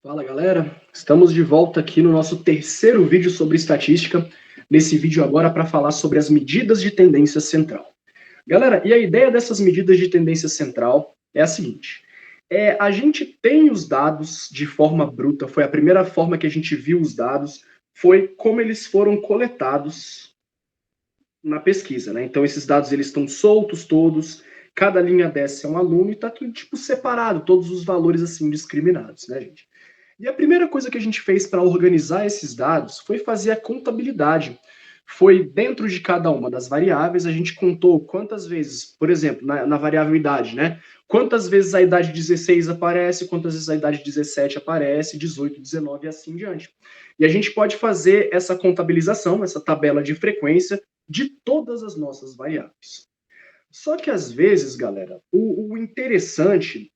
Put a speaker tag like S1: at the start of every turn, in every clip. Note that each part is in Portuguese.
S1: Fala galera, estamos de volta aqui no nosso terceiro vídeo sobre estatística, nesse vídeo agora para falar sobre as medidas de tendência central. Galera, e a ideia dessas medidas de tendência central é a seguinte, a gente tem os dados de forma bruta, foi a primeira forma que a gente viu os dados, foi como eles foram coletados na pesquisa, né? Então esses dados eles estão soltos todos, cada linha dessa é um aluno e está tudo tipo separado, todos os valores assim discriminados, né, gente? E a primeira coisa que a gente fez para organizar esses dados foi fazer a contabilidade. Foi dentro de cada uma das variáveis, a gente contou quantas vezes, por exemplo, na variável idade, né? Quantas vezes a idade 16 aparece, quantas vezes a idade 17 aparece, 18, 19 e assim em diante. E a gente pode fazer essa contabilização, essa tabela de frequência de todas as nossas variáveis. Só que às vezes, galera, o interessante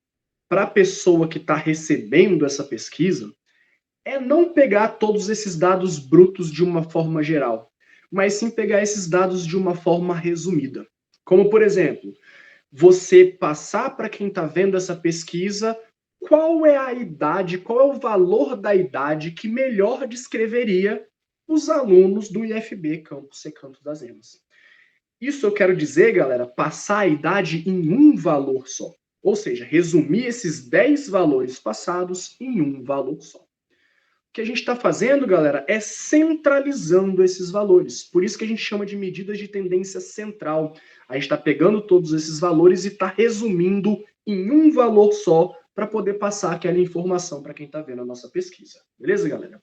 S1: para a pessoa que está recebendo essa pesquisa é não pegar todos esses dados brutos de uma forma geral, mas sim pegar esses dados de uma forma resumida. Como, por exemplo, você passar para quem está vendo essa pesquisa qual é a idade, qual é o valor da idade que melhor descreveria os alunos do IFB Campus Recanto das Emas. Isso eu quero dizer, galera, passar a idade em um valor só. Ou seja, resumir esses 10 valores passados em um valor só. O que a gente está fazendo, galera, é centralizando esses valores. Por isso que a gente chama de medidas de tendência central. A gente está pegando todos esses valores e está resumindo em um valor só para poder passar aquela informação para quem está vendo a nossa pesquisa. Beleza, galera?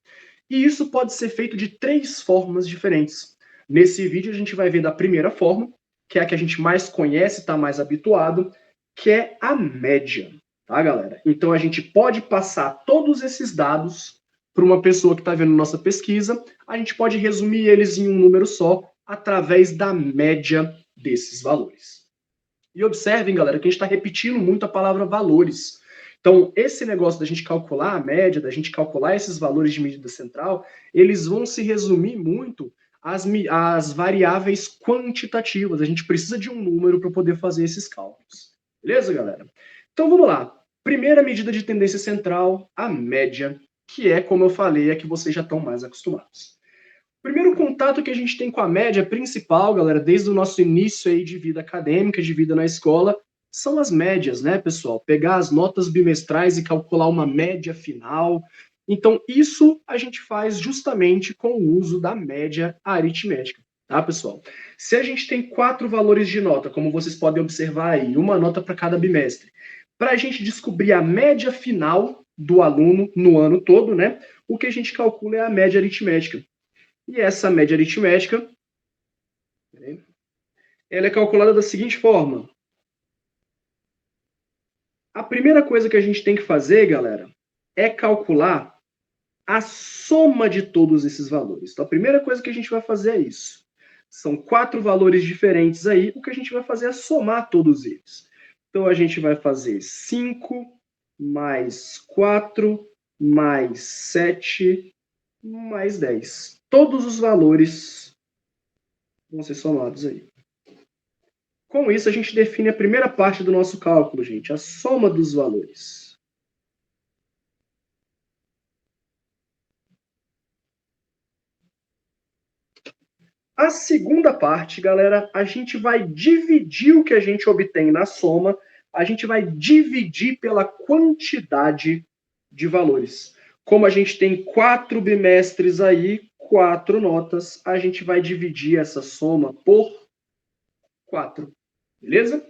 S1: E isso pode ser feito de 3 formas diferentes. Nesse vídeo a gente vai ver da primeira forma, que é a que a gente mais conhece, está mais habituado, que é a média, tá, galera? Então a gente pode passar todos esses dados para uma pessoa que está vendo nossa pesquisa, a gente pode resumir eles em um número só, através da média desses valores. E observem, galera, que a gente está repetindo muito a palavra valores. Então, esse negócio da gente calcular a média, da gente calcular esses valores de medida central, eles vão se resumir muito às variáveis quantitativas. A gente precisa de um número para poder fazer esses cálculos. Beleza, galera? Então, vamos lá. Primeira medida de tendência central, a média, que é, como eu falei, a que vocês já estão mais acostumados. O primeiro contato que a gente tem com a média principal, galera, desde o nosso início aí de vida acadêmica, de vida na escola, são as médias, né, pessoal? Pegar as notas bimestrais e calcular uma média final. Então, isso a gente faz justamente com o uso da média aritmética, tá, pessoal? Se a gente tem 4 valores de nota, como vocês podem observar aí, uma nota para cada bimestre, para a gente descobrir a média final do aluno no ano todo, né, o que a gente calcula é a média aritmética. E essa média aritmética, ela é calculada da seguinte forma. A primeira coisa que a gente tem que fazer, galera, é calcular a soma de todos esses valores. Então, a primeira coisa que a gente vai fazer é isso. São 4 valores diferentes aí, o que a gente vai fazer é somar todos eles. Então, a gente vai fazer 5 mais 4 mais 7 mais 10. Todos os valores vão ser somados aí. Com isso, a gente define a primeira parte do nosso cálculo, gente, a soma dos valores. A segunda parte, galera, a gente vai dividir o que a gente obtém na soma, a gente vai dividir pela quantidade de valores. Como a gente tem 4 bimestres aí, 4 notas, a gente vai dividir essa soma por 4, beleza?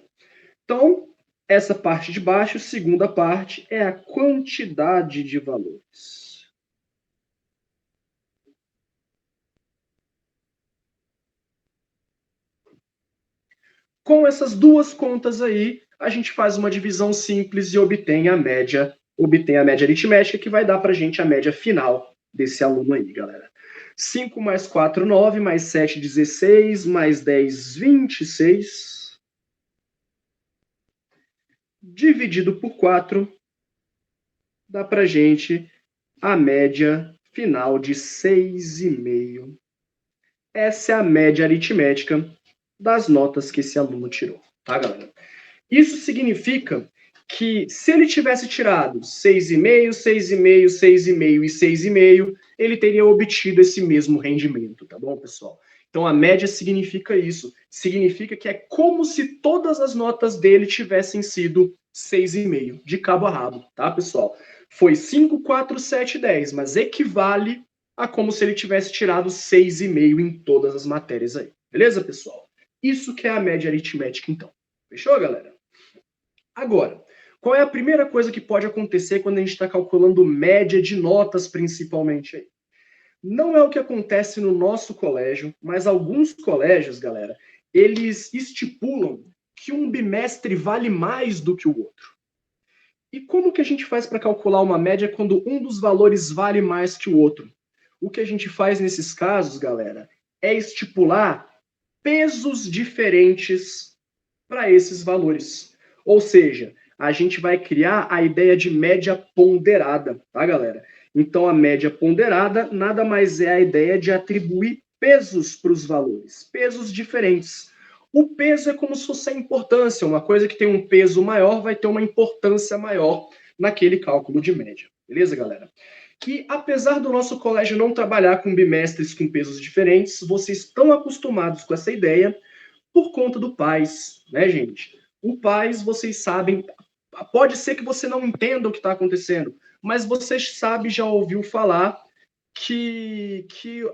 S1: Então, essa parte de baixo, segunda parte, é a quantidade de valores. Com essas duas contas aí, a gente faz uma divisão simples e obtém a média aritmética, que vai dar para a gente a média final desse aluno aí, galera. 5 mais 4, 9, mais 7, 16, mais 10, 26. Dividido por 4, dá para a gente a média final de 6,5. Essa é a média aritmética das notas que esse aluno tirou, tá, galera? Isso significa que se ele tivesse tirado 6,5, 6,5, 6,5 e 6,5, ele teria obtido esse mesmo rendimento, tá bom, pessoal? Então a média significa isso, significa que é como se todas as notas dele tivessem sido 6,5, de cabo a rabo, tá, pessoal? Foi 5, 4, 7, 10, mas equivale a como se ele tivesse tirado 6,5 em todas as matérias aí. Beleza, pessoal? Isso que é a média aritmética, então. Fechou, galera? Agora, qual é a primeira coisa que pode acontecer quando a gente está calculando média de notas, principalmente aí? Não é o que acontece no nosso colégio, mas alguns colégios, galera, eles estipulam que um bimestre vale mais do que o outro. E como que a gente faz para calcular uma média quando um dos valores vale mais que o outro? O que a gente faz nesses casos, galera, é estipular pesos diferentes para esses valores. Ou seja, a gente vai criar a ideia de média ponderada, tá, galera? Então, a média ponderada nada mais é a ideia de atribuir pesos para os valores, pesos diferentes. O peso é como se fosse a importância, uma coisa que tem um peso maior vai ter uma importância maior naquele cálculo de média. Beleza, galera? Que apesar do nosso colégio não trabalhar com bimestres com pesos diferentes, vocês estão acostumados com essa ideia por conta do PAS, né, gente? O PAS, vocês sabem, pode ser que você não entenda o que está acontecendo, mas você sabe, já ouviu falar que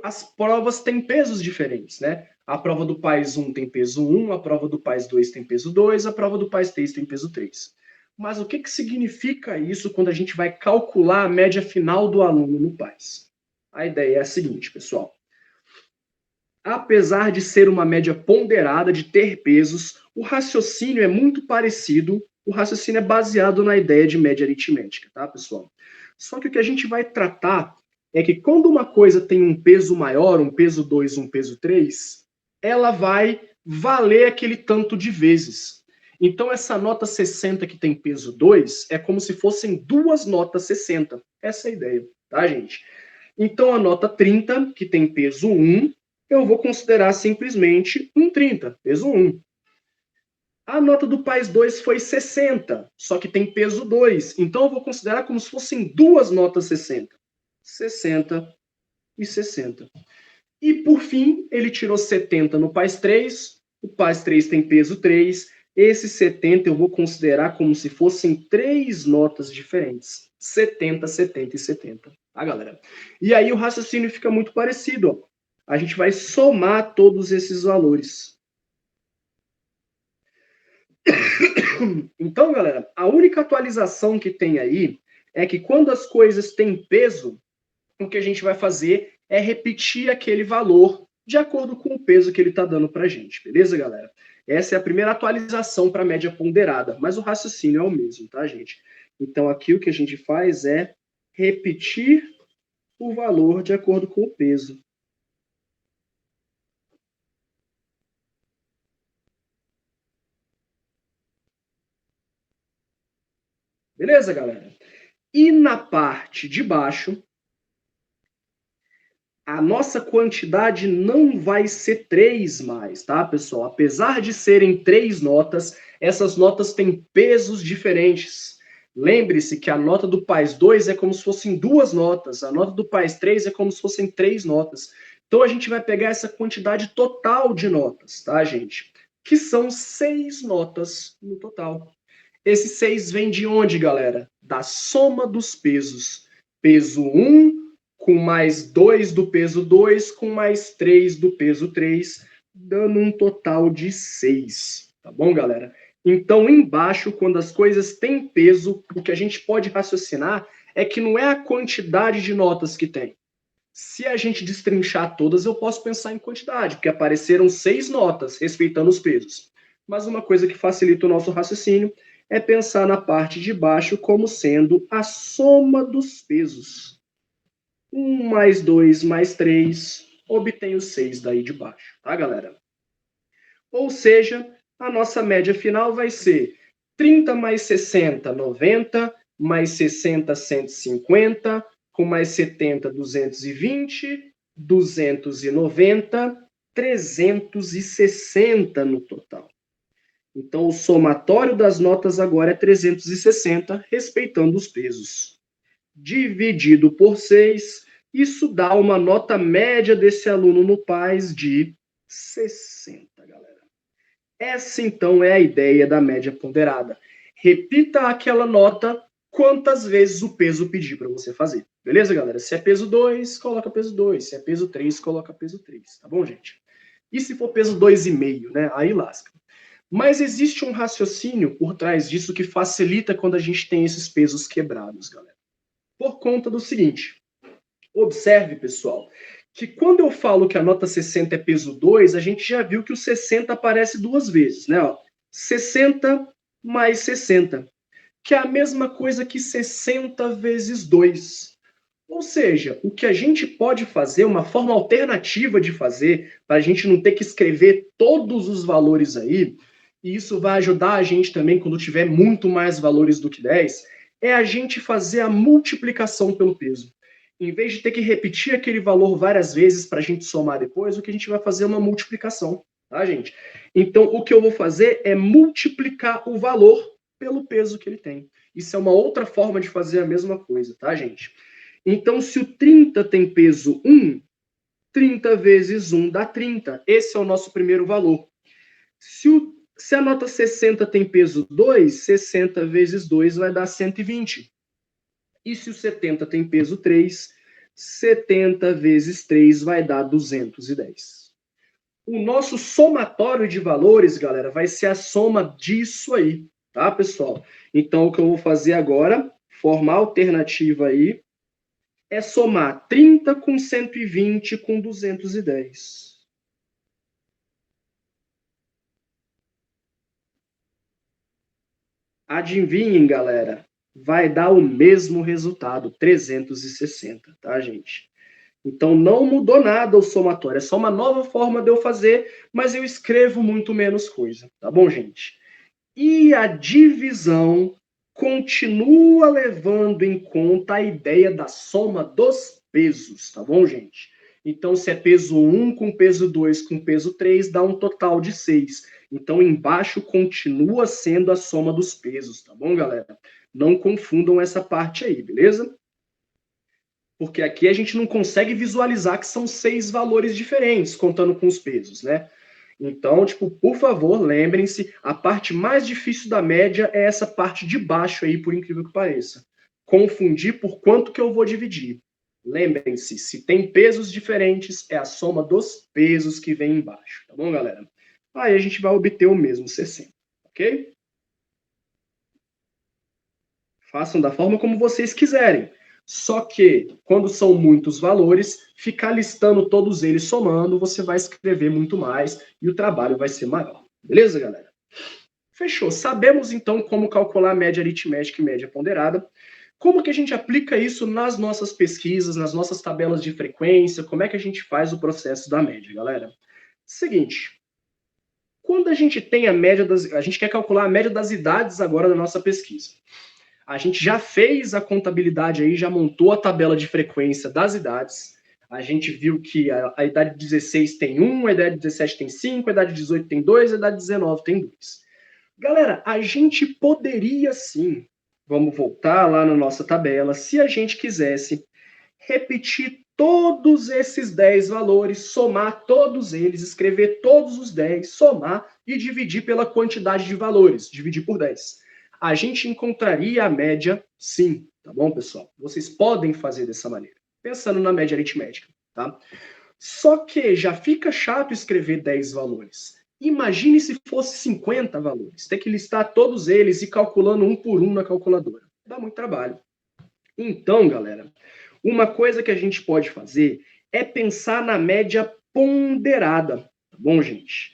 S1: as provas têm pesos diferentes, né? A prova do PAS 1 tem peso 1, a prova do PAS 2 tem peso 2, a prova do PAS 3 tem peso 3. Mas o que significa isso quando a gente vai calcular a média final do aluno no PAS? A ideia é a seguinte, pessoal. Apesar de ser uma média ponderada, de ter pesos, o raciocínio é muito parecido, o raciocínio é baseado na ideia de média aritmética, tá, pessoal? Só que o que a gente vai tratar é que quando uma coisa tem um peso maior, um peso 2, um peso 3, ela vai valer aquele tanto de vezes. Então, essa nota 60 que tem peso 2 é como se fossem duas notas 60. Essa é a ideia, tá, gente? Então, a nota 30, que tem peso 1, eu vou considerar simplesmente um 30, peso 1. A nota do PAS 2 foi 60, só que tem peso 2. Então, eu vou considerar como se fossem duas notas 60. 60 e 60. E, por fim, ele tirou 70 no PAS 3. O PAS 3 tem peso 3. Esse 70 eu vou considerar como se fossem três notas diferentes. 70, 70 e 70. Tá, galera? E aí o raciocínio fica muito parecido. Ó. A gente vai somar todos esses valores. Então, galera, a única atualização que tem aí é que quando as coisas têm peso, o que a gente vai fazer é repetir aquele valor de acordo com o peso que ele está dando para a gente, beleza, galera? Essa é a primeira atualização para a média ponderada, mas o raciocínio é o mesmo, tá, gente? Então, aqui o que a gente faz é repetir o valor de acordo com o peso. Beleza, galera? E na parte de baixo, a nossa quantidade não vai ser 3 mais, tá, pessoal? Apesar de serem 3 notas, essas notas têm pesos diferentes. Lembre-se que a nota do PAS 2 é como se fossem duas notas, a nota do PAS 3 é como se fossem 3 notas. Então a gente vai pegar essa quantidade total de notas, tá, gente? Que são 6 notas no total. Esse 6 vem de onde, galera? Da soma dos pesos. Peso 1 com mais 2 do peso 2, com mais 3 do peso 3, dando um total de 6. Tá bom, galera? Então, embaixo, quando as coisas têm peso, o que a gente pode raciocinar é que não é a quantidade de notas que tem. Se a gente destrinchar todas, eu posso pensar em quantidade, porque apareceram 6 notas, respeitando os pesos. Mas uma coisa que facilita o nosso raciocínio é pensar na parte de baixo como sendo a soma dos pesos. 1 mais 2 mais 3, obtém o 6 daí de baixo, tá, galera? Ou seja, a nossa média final vai ser 30 mais 60, 90, mais 60, 150, com mais 70, 220, 290, 360 no total. Então, o somatório das notas agora é 360, respeitando os pesos. Dividido por 6, isso dá uma nota média desse aluno no PAS de 60, galera. Essa, então, é a ideia da média ponderada. Repita aquela nota quantas vezes o peso pedir para você fazer. Beleza, galera? Se é peso 2, coloca peso 2. Se é peso 3, coloca peso 3. Tá bom, gente? E se for peso 2,5, né? Aí lasca. Mas existe um raciocínio por trás disso que facilita quando a gente tem esses pesos quebrados, galera. Por conta do seguinte. Observe, pessoal, que quando eu falo que a nota 60 é peso 2, a gente já viu que o 60 aparece duas vezes, né? Ó, 60 mais 60, que é a mesma coisa que 60 vezes 2. Ou seja, o que a gente pode fazer, uma forma alternativa de fazer, para a gente não ter que escrever todos os valores aí, e isso vai ajudar a gente também quando tiver muito mais valores do que 10, é a gente fazer a multiplicação pelo peso. Em vez de ter que repetir aquele valor várias vezes para a gente somar depois, o que a gente vai fazer é uma multiplicação, tá, gente? Então, o que eu vou fazer é multiplicar o valor pelo peso que ele tem. Isso é uma outra forma de fazer a mesma coisa, tá, gente? Então, se o 30 tem peso 1, 30 vezes 1 dá 30. Esse é o nosso primeiro valor. Se a nota 60 tem peso 2, 60 vezes 2 vai dar 120. E se o 70 tem peso 3, 70 vezes 3 vai dar 210. O nosso somatório de valores, galera, vai ser a soma disso aí, tá, pessoal? Então, o que eu vou fazer agora, forma alternativa aí, é somar 30 com 120 com 210. Adivinhem, galera, vai dar o mesmo resultado, 360, tá, gente? Então não mudou nada o somatório, é só uma nova forma de eu fazer, mas eu escrevo muito menos coisa, tá bom, gente? E a divisão continua levando em conta a ideia da soma dos pesos, tá bom, gente? Então, se é peso 1 com peso 2 com peso 3, dá um total de 6. Então, embaixo continua sendo a soma dos pesos, tá bom, galera? Não confundam essa parte aí, beleza? Porque aqui a gente não consegue visualizar que são 6 valores diferentes, contando com os pesos, né? Então, tipo, por favor, lembrem-se, a parte mais difícil da média é essa parte de baixo aí, por incrível que pareça. Confundir por quanto que eu vou dividir. Lembrem-se, se tem pesos diferentes, é a soma dos pesos que vem embaixo, tá bom, galera? Aí a gente vai obter o mesmo 60, ok? Façam da forma como vocês quiserem. Só que, quando são muitos valores, ficar listando todos eles somando, você vai escrever muito mais e o trabalho vai ser maior. Beleza, galera? Fechou. Sabemos, então, como calcular a média aritmética e média ponderada. Como que a gente aplica isso nas nossas pesquisas, nas nossas tabelas de frequência? Como é que a gente faz o processo da média, galera? Seguinte, quando a gente tem a média a gente quer calcular a média das idades agora da nossa pesquisa. A gente já fez a contabilidade aí, já montou a tabela de frequência das idades. A gente viu que a idade de 16 tem 1, a idade de 17 tem 5, a idade de 18 tem 2, a idade de 19 tem 2. Galera, a gente poderia sim, vamos voltar lá na nossa tabela, se a gente quisesse repetir todos esses 10 valores, somar todos eles, escrever todos os 10, somar e dividir pela quantidade de valores, dividir por 10. A gente encontraria a média, sim, tá bom, pessoal? Vocês podem fazer dessa maneira, pensando na média aritmética, tá? Só que já fica chato escrever 10 valores. Imagine se fosse 50 valores. Ter que listar todos eles e calculando um por um na calculadora. Dá muito trabalho. Então, galera, uma coisa que a gente pode fazer é pensar na média ponderada, tá bom, gente?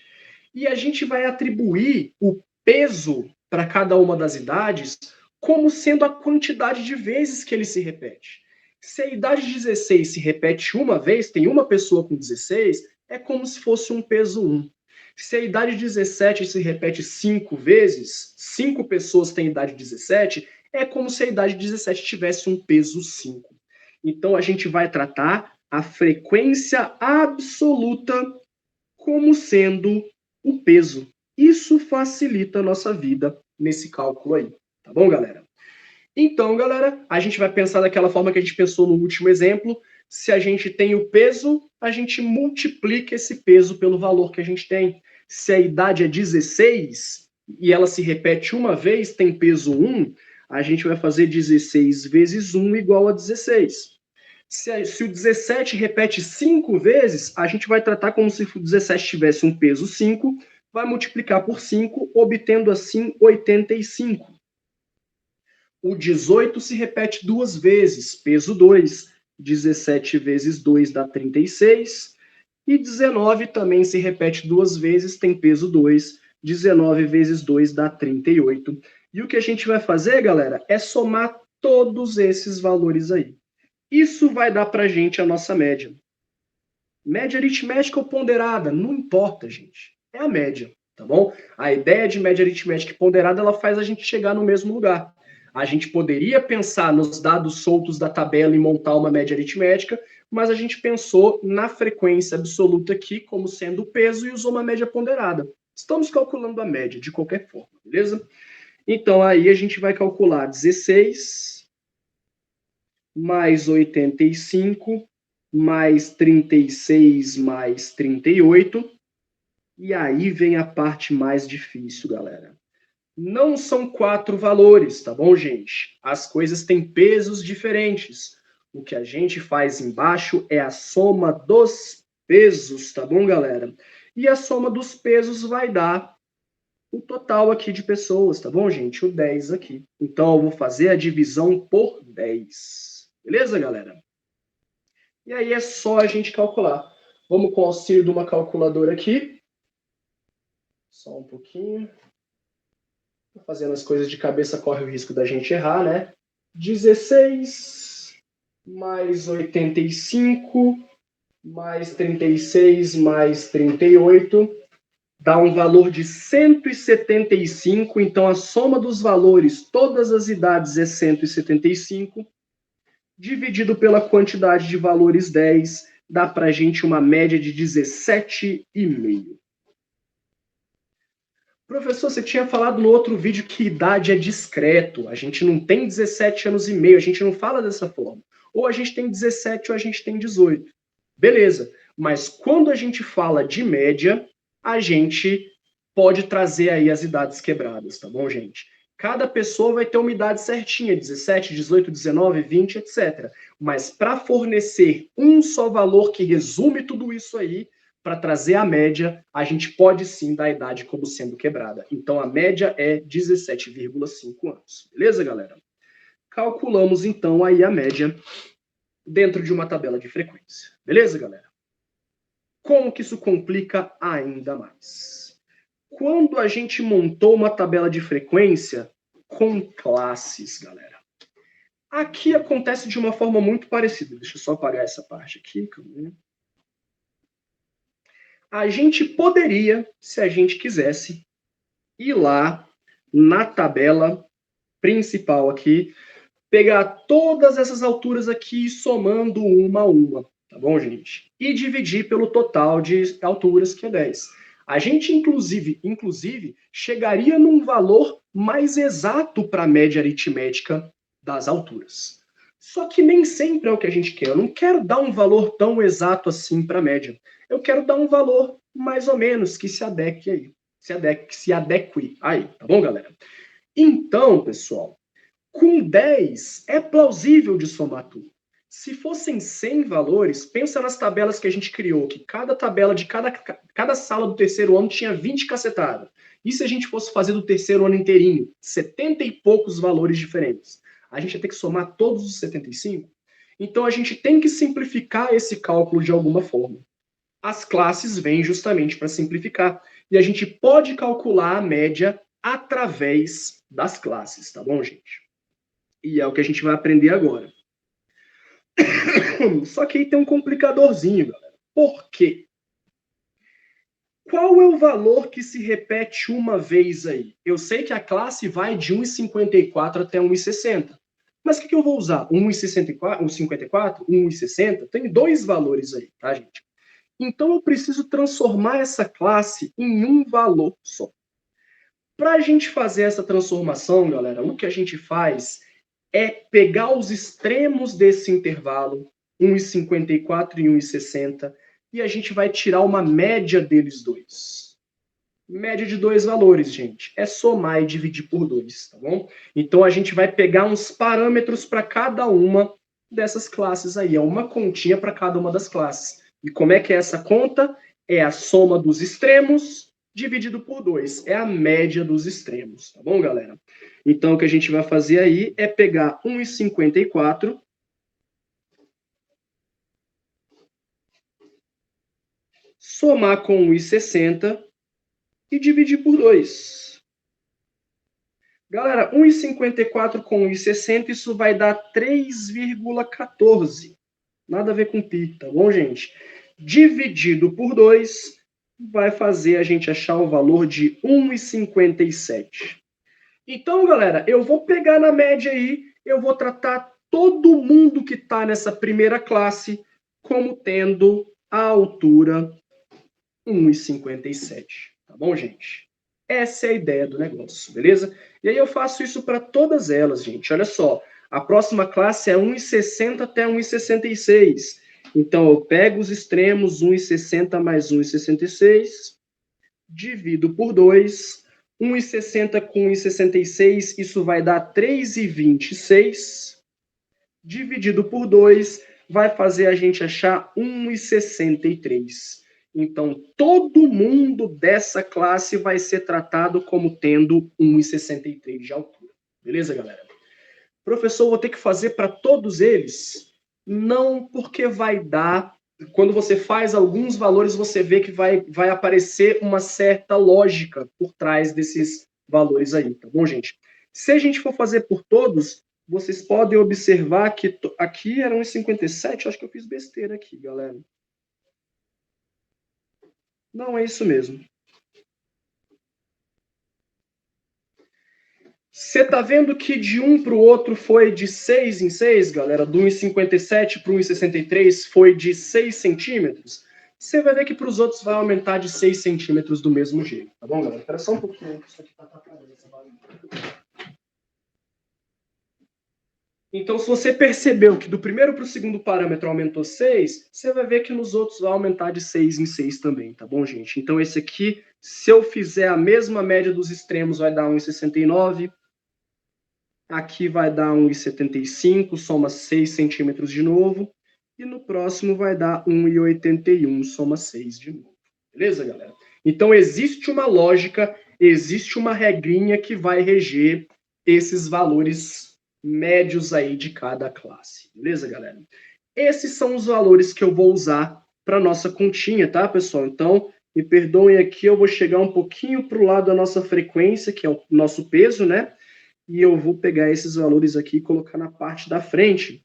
S1: E a gente vai atribuir o peso para cada uma das idades como sendo a quantidade de vezes que ele se repete. Se a idade de 16 se repete uma vez, tem uma pessoa com 16, é como se fosse um peso 1. Se a idade de 17 se repete 5 vezes, 5 pessoas têm idade 17, é como se a idade de 17 tivesse um peso 5. Então a gente vai tratar a frequência absoluta como sendo o peso, Isso facilita a nossa vida nesse cálculo aí, tá bom, galera? Então, galera, a gente vai pensar daquela forma que a gente pensou no último exemplo. Se a gente tem o peso, a gente multiplica esse peso pelo valor que a gente tem. Se a idade é 16 e ela se repete uma vez, tem peso 1, a gente vai fazer 16 vezes 1 igual a 16. Se o 17 repete 5 vezes, a gente vai tratar como se o 17 tivesse um peso 5, vai multiplicar por 5, obtendo assim 85. O 18 se repete duas vezes, peso 2. 17 vezes 2 dá 36. E 19 também se repete duas vezes, tem peso 2. 19 vezes 2 dá 38. E o que a gente vai fazer, galera, é somar todos esses valores aí. Isso vai dar pra gente a nossa média. Média aritmética ou ponderada, não importa, gente. É a média, tá bom? A ideia de média aritmética e ponderada, ela faz a gente chegar no mesmo lugar. A gente poderia pensar nos dados soltos da tabela e montar uma média aritmética, mas a gente pensou na frequência absoluta aqui como sendo o peso e usou uma média ponderada. Estamos calculando a média de qualquer forma, beleza? Então, aí a gente vai calcular 16 mais 85 mais 36 mais 38. E aí vem a parte mais difícil, galera. Não são 4 valores, tá bom, gente? As coisas têm pesos diferentes. O que a gente faz embaixo é a soma dos pesos, tá bom, galera? E a soma dos pesos vai dar o total aqui de pessoas, tá bom, gente? O 10 aqui. Então, eu vou fazer a divisão por 10. Beleza, galera? E aí é só a gente calcular. Vamos com o auxílio de uma calculadora aqui. Só um pouquinho. Fazendo as coisas de cabeça corre o risco da gente errar, né? 16 mais 85 mais 36 mais 38 dá um valor de 175. Então, a soma dos valores, todas as idades, é 175. Dividido pela quantidade de valores 10, dá para a gente uma média de 17,5. Professor, você tinha falado no outro vídeo que idade é discreto. A gente não tem 17 anos e meio, a gente não fala dessa forma. Ou a gente tem 17 ou a gente tem 18. Beleza, mas quando a gente fala de média, a gente pode trazer aí as idades quebradas, tá bom, gente? Cada pessoa vai ter uma idade certinha, 17, 18, 19, 20, etc. Mas para fornecer um só valor que resume tudo isso aí, para trazer a média, a gente pode sim dar a idade como sendo quebrada. Então, a média é 17,5 anos. Beleza, galera? Calculamos, então, aí a média dentro de uma tabela de frequência. Beleza, galera? Como que isso complica ainda mais? Quando a gente montou uma tabela de frequência com classes, galera. Aqui acontece de uma forma muito parecida. Deixa eu só apagar essa parte aqui. A gente poderia, se a gente quisesse, ir lá na tabela principal aqui, pegar todas essas alturas aqui somando uma a uma, tá bom, gente? E dividir pelo total de alturas, que é 10. A gente, inclusive chegaria num valor mais exato para a média aritmética das alturas. Só que nem sempre é o que a gente quer. Eu não quero dar um valor tão exato assim para a média. Eu quero dar um valor mais ou menos que se adeque aí. Se adeque aí, tá bom, galera? Então, pessoal, com 10 é plausível de somar tudo. Se fossem 100 valores, pensa nas tabelas que a gente criou, que cada tabela de cada sala do terceiro ano tinha 20 cacetadas. E se a gente fosse fazer do terceiro ano inteirinho, 70 e poucos valores diferentes? A gente ia ter que somar todos os 75? Então a gente tem que simplificar esse cálculo de alguma forma. As classes vêm justamente para simplificar. E a gente pode calcular a média através das classes, tá bom, gente? E é o que a gente vai aprender agora. Só que aí tem um complicadorzinho, galera. Por quê? Qual é o valor que se repete uma vez aí? Eu sei que a classe vai de 1,54 até 1,60. Mas o que eu vou usar? 1,64, 1,54, 1,60? Tem dois valores aí, tá, gente? Então eu preciso transformar essa classe em um valor só. Para a gente fazer essa transformação, galera, o que a gente faz é pegar os extremos desse intervalo, 1,54 e 1,60, e a gente vai tirar uma média deles dois. Média de dois valores, gente. É somar e dividir por 2, tá bom? Então a gente vai pegar uns parâmetros para cada uma dessas classes aí. É uma continha para cada uma das classes. E como é que é essa conta? É a soma dos extremos dividido por 2. É a média dos extremos, tá bom, galera? Então o que a gente vai fazer aí é pegar 1,54 somar com 1,60 e dividir por 2. Galera, 1,54 com 1,60, isso vai dar 3,14. Nada a ver com pi, tá bom, gente? Dividido por 2 vai fazer a gente achar o valor de 1,57. Então, galera, eu vou pegar na média aí, eu vou tratar todo mundo que está nessa primeira classe como tendo a altura 1,57. Tá bom, gente? Essa é a ideia do negócio, beleza? E aí eu faço isso para todas elas, gente. Olha só, a próxima classe é 1,60 até 1,66. Então, eu pego os extremos, 1,60 mais 1,66, divido por 2. 1,60 com 1,66, isso vai dar 3,26. Dividido por 2, vai fazer a gente achar 1,63. Então, todo mundo dessa classe vai ser tratado como tendo 1,63 de altura. Beleza, galera? Professor, vou ter que fazer para todos eles? Não, porque vai dar. Quando você faz alguns valores, você vê que vai aparecer uma certa lógica por trás desses valores aí, tá bom, gente? Se a gente for fazer por todos, vocês podem observar que aqui era 1,57, acho que eu fiz besteira aqui, galera. Não, é isso mesmo. Você tá vendo que de um para o outro foi de 6 em 6, galera? Do 1,57 para o 1,63 foi de 6 centímetros. Você vai ver que para os outros vai aumentar de 6 centímetros do mesmo jeito, tá bom, galera? Espera só um pouquinho, isso aqui tá atrapalhando essa barulho. Então, se você percebeu que do primeiro para o segundo parâmetro aumentou 6, você vai ver que nos outros vai aumentar de 6 em 6 também, tá bom, gente? Então, esse aqui, se eu fizer a mesma média dos extremos, vai dar 1,69. Aqui vai dar 1,75, soma 6 centímetros de novo. E no próximo vai dar 1,81, soma 6 de novo. Beleza, galera? Então, existe uma lógica, existe uma regrinha que vai reger esses valores médios aí de cada classe. Beleza, galera? Esses são os valores que eu vou usar para nossa continha, tá, pessoal? Então, me perdoem aqui, eu vou chegar um pouquinho para o lado da nossa frequência, que é o nosso peso, né? E eu vou pegar esses valores aqui e colocar na parte da frente,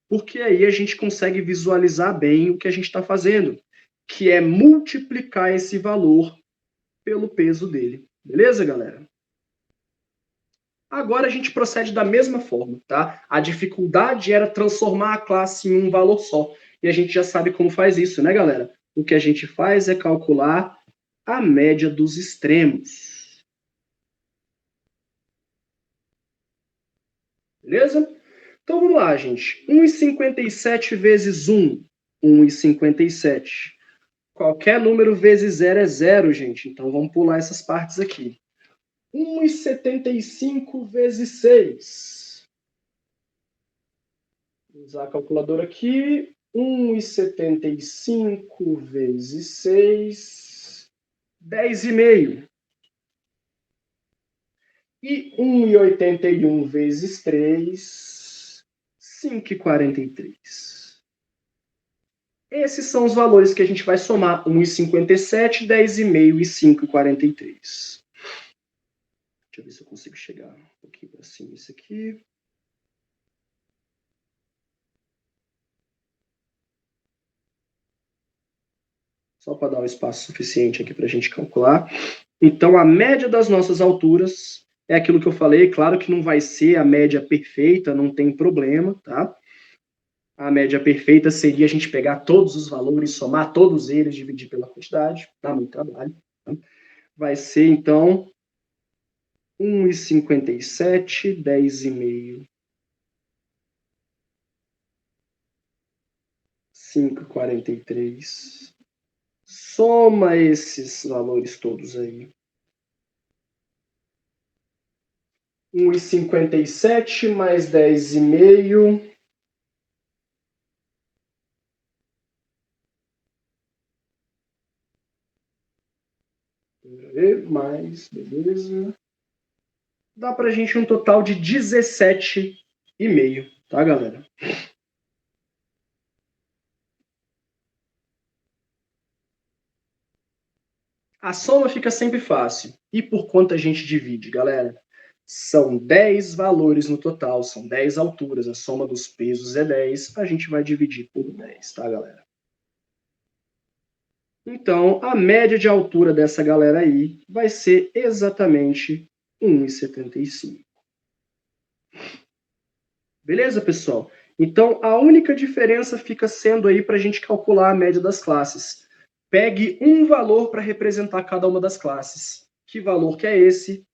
S1: porque aí a gente consegue visualizar bem o que a gente está fazendo, que é multiplicar esse valor pelo peso dele. Beleza, galera? Agora a gente procede da mesma forma, tá? A dificuldade era transformar a classe em um valor só. E a gente já sabe como faz isso, né, galera? O que a gente faz é calcular a média dos extremos. Beleza? Então vamos lá, gente. 1,57 vezes 1, 1,57. Qualquer número vezes 0 é 0, gente. Então vamos pular essas partes aqui. 1,75 vezes 6. Vou usar a calculadora aqui. 1,75 vezes 6, 10,5. E 1,81 vezes 3, 5,43. Esses são os valores que a gente vai somar. 1,57, 10,5 e 5,43. Deixa eu ver se eu consigo chegar um pouquinho para cima isso aqui. Só para dar um espaço suficiente aqui para a gente calcular. Então, a média das nossas alturas é aquilo que eu falei. Claro que não vai ser a média perfeita, não tem problema, tá? A média perfeita seria a gente pegar todos os valores, somar todos eles, dividir pela quantidade. Dá muito trabalho. Tá? Vai ser, então, 1,57, 10,5. 5,43. Soma esses valores todos aí. 1,57 mais 10,5. Mais, beleza. Dá pra gente um total de 17,5, tá, galera? A soma fica sempre fácil. E por quanto a gente divide, galera? São 10 valores no total, são 10 alturas, a soma dos pesos é 10, a gente vai dividir por 10, tá, galera? Então, a média de altura dessa galera aí vai ser exatamente 1,75. Beleza, pessoal? Então, a única diferença fica sendo aí para a gente calcular a média das classes. Pegue um valor para representar cada uma das classes. Que valor que é esse?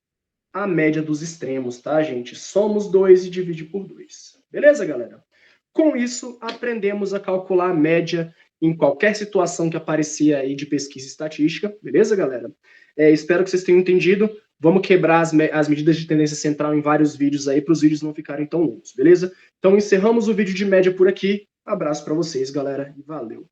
S1: A média dos extremos, tá, gente? Somos 2 e divide por 2. Beleza, galera? Com isso, aprendemos a calcular a média em qualquer situação que aparecia aí de pesquisa estatística. Beleza, galera? Espero que vocês tenham entendido. Vamos quebrar as medidas de tendência central em vários vídeos aí, para os vídeos não ficarem tão longos, beleza? Então, encerramos o vídeo de média por aqui. Abraço para vocês, galera, e valeu!